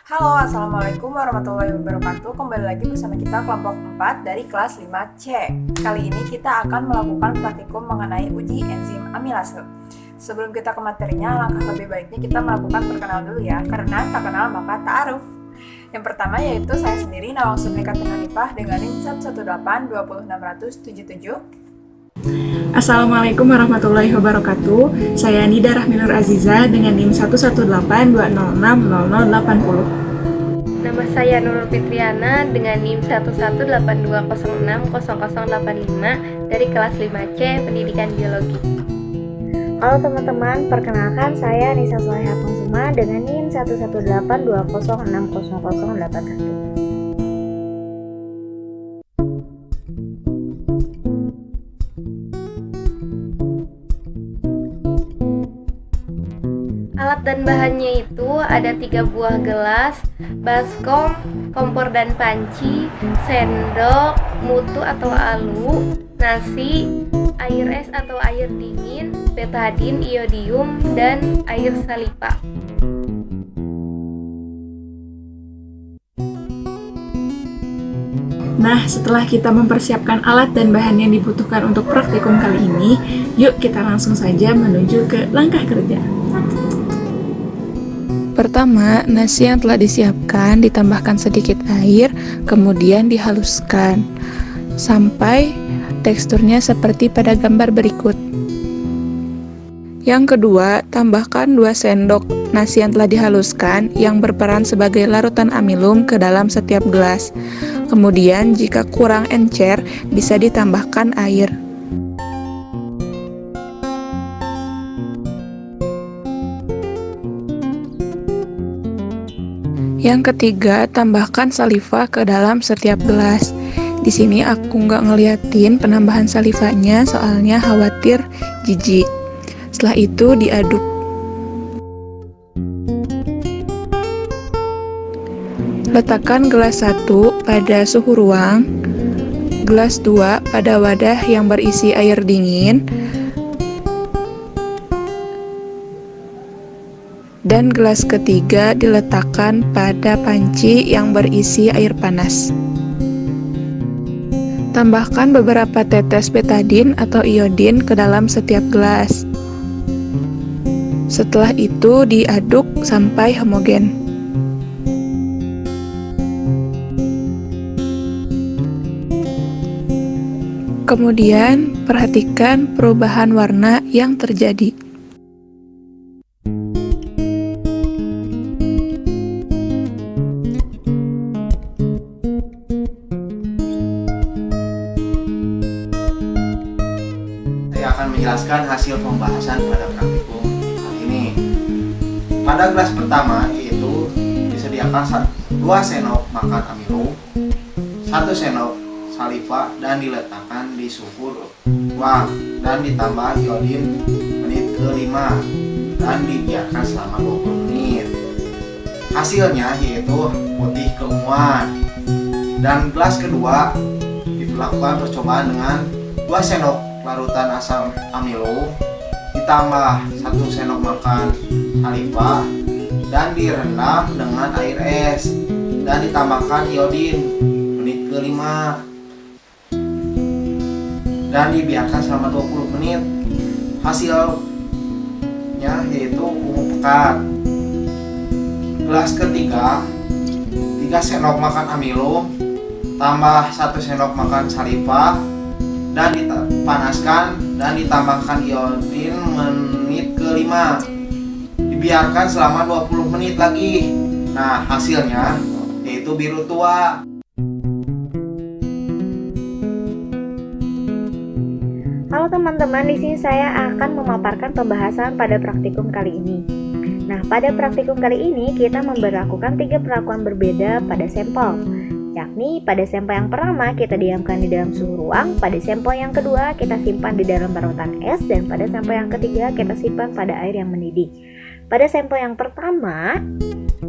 Halo, Assalamualaikum warahmatullahi wabarakatuh. Kembali lagi bersama kita kelompok 4 dari kelas 5C. Kali ini kita akan melakukan praktikum mengenai uji enzim amilase. Sebelum kita ke materinya, langkah lebih baiknya kita melakukan perkenalan dulu ya, karena tak kenal maka ta'aruf. Yang pertama yaitu saya sendiri, Nawang Sumika Hanifah dengan NIM 118-20677. Assalamualaikum warahmatullahi wabarakatuh. Saya Nida Rahminur Aziza dengan NIM 118206080. Nama saya Nurul Fitriana dengan NIM 11820600085 dari kelas 5C Pendidikan Biologi. Halo teman-teman, perkenalkan saya Nisa Solehah Konsuma dengan NIM 11820600081. Alat dan bahannya itu ada 3 buah gelas, baskom, kompor dan panci, sendok, mutu atau alu, nasi, air es atau air dingin, betadin, iodium, dan air saliva. Nah, setelah kita mempersiapkan alat dan bahan yang dibutuhkan untuk praktikum kali ini, yuk kita langsung saja menuju ke langkah kerja. Pertama, nasi yang telah disiapkan ditambahkan sedikit air, kemudian dihaluskan sampai teksturnya seperti pada gambar berikut. Yang kedua, tambahkan 2 sendok nasi yang telah dihaluskan yang berperan sebagai larutan amilum ke dalam setiap gelas. Kemudian, jika kurang encer, bisa ditambahkan air. Yang ketiga, tambahkan saliva ke dalam setiap gelas. Di sini aku nggak ngeliatin penambahan salivanya, soalnya khawatir jijik. Setelah itu diaduk. Letakkan gelas 1 pada suhu ruang, gelas 2 pada wadah yang berisi air dingin, dan gelas ketiga diletakkan pada panci yang berisi air panas. Tambahkan beberapa tetes betadin atau iodin ke dalam setiap gelas. Setelah itu diaduk sampai homogen. Kemudian perhatikan perubahan warna yang terjadi. Saya akan menjelaskan hasil pembahasan pada praktikum kali ini. Pada kelas pertama yaitu disediakan 2 sendok makan amilo, 1 sendok saliva dan diletakkan di suhu ruang dan ditambah iodin menit ke-5 dan dibiarkan selama 20 menit. Hasilnya yaitu putih keunguan. Dan gelas kedua dilakukan percobaan dengan 2 sendok larutan asam amilo ditambah 1 sendok makan saliva dan direndam dengan air es dan ditambahkan iodin menit ke-5 dan dibiarkan selama 20 menit. Hasilnya yaitu ungu pekat. Gelas ketiga 3 sendok makan amilo tambah 1 sendok makan saliva dan dipanaskan dan ditambahkan iodin menit ke-5, dibiarkan selama 20 menit lagi. Nah, hasilnya yaitu biru tua. Halo teman-teman, di sini saya akan memaparkan pembahasan pada praktikum kali ini. Nah, pada praktikum kali ini kita memberlakukan 3 perlakuan berbeda pada sampel. Yakni pada sampel yang pertama kita diamkan di dalam suhu ruang, pada sampel yang kedua kita simpan di dalam barotan es, dan pada sampel yang ketiga kita simpan pada air yang mendidih. Pada sampel yang pertama,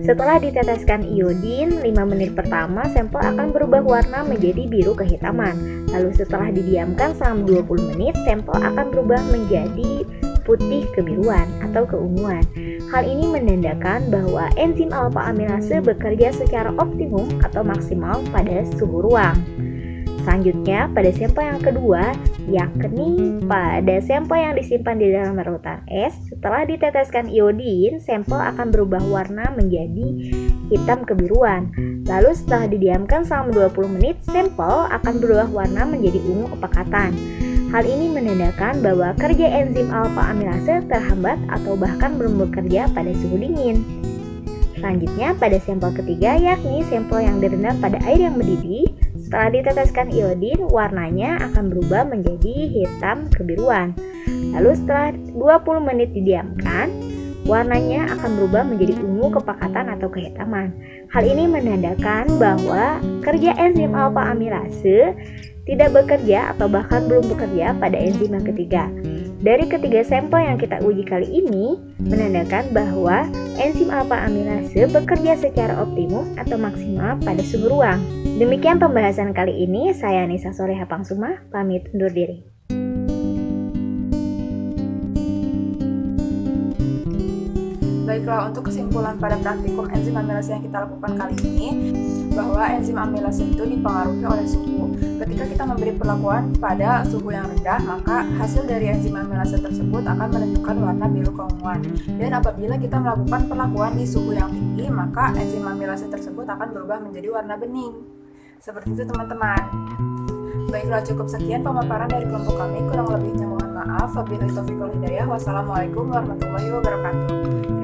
setelah diteteskan iodin 5 menit pertama, sampel akan berubah warna menjadi biru kehitaman. Lalu setelah didiamkan selama 20 menit, sampel akan berubah menjadi putih kebiruan atau keunguan. Hal ini menandakan bahwa enzim alfa amilase bekerja secara optimum atau maksimal pada suhu ruang. Selanjutnya, pada sampel yang kedua, yakni pada sampel yang disimpan di dalam larutan es, setelah diteteskan iodin, sampel akan berubah warna menjadi hitam kebiruan. Lalu setelah didiamkan selama 20 menit, sampel akan berubah warna menjadi ungu kepekatan. Hal ini menandakan bahwa kerja enzim alfa amilase terhambat atau bahkan belum bekerja pada suhu dingin. Selanjutnya, pada sampel ketiga, yakni sampel yang direndam pada air yang mendidih, setelah diteteskan iodin, warnanya akan berubah menjadi hitam kebiruan. Lalu setelah 20 menit didiamkan, warnanya akan berubah menjadi ungu kepekatan atau kehitaman. Hal ini menandakan bahwa kerja enzim alfa amilase tidak bekerja atau bahkan belum bekerja pada enzim yang ketiga. Dari ketiga sampel yang kita uji kali ini menandakan bahwa enzim alfa amilase bekerja secara optimum atau maksimal pada suhu ruang. Demikian pembahasan kali ini, saya Nisa Soleha Pangsuma, pamit undur diri. Baiklah, untuk kesimpulan pada praktikum enzim amilase yang kita lakukan kali ini, bahwa enzim amilase itu dipengaruhi oleh suhu. Ketika kita memberi perlakuan pada suhu yang rendah, maka hasil dari enzim amilase tersebut akan menunjukkan warna biru keunguan. Dan apabila kita melakukan perlakuan di suhu yang tinggi, maka enzim amilase tersebut akan berubah menjadi warna bening. Seperti itu teman-teman. Baiklah, cukup sekian pemaparan dari kelompok kami. Kurang lebihnya mohon maaf. Wabillahi taufiq wal hidayah. Wassalamualaikum warahmatullahi wabarakatuh.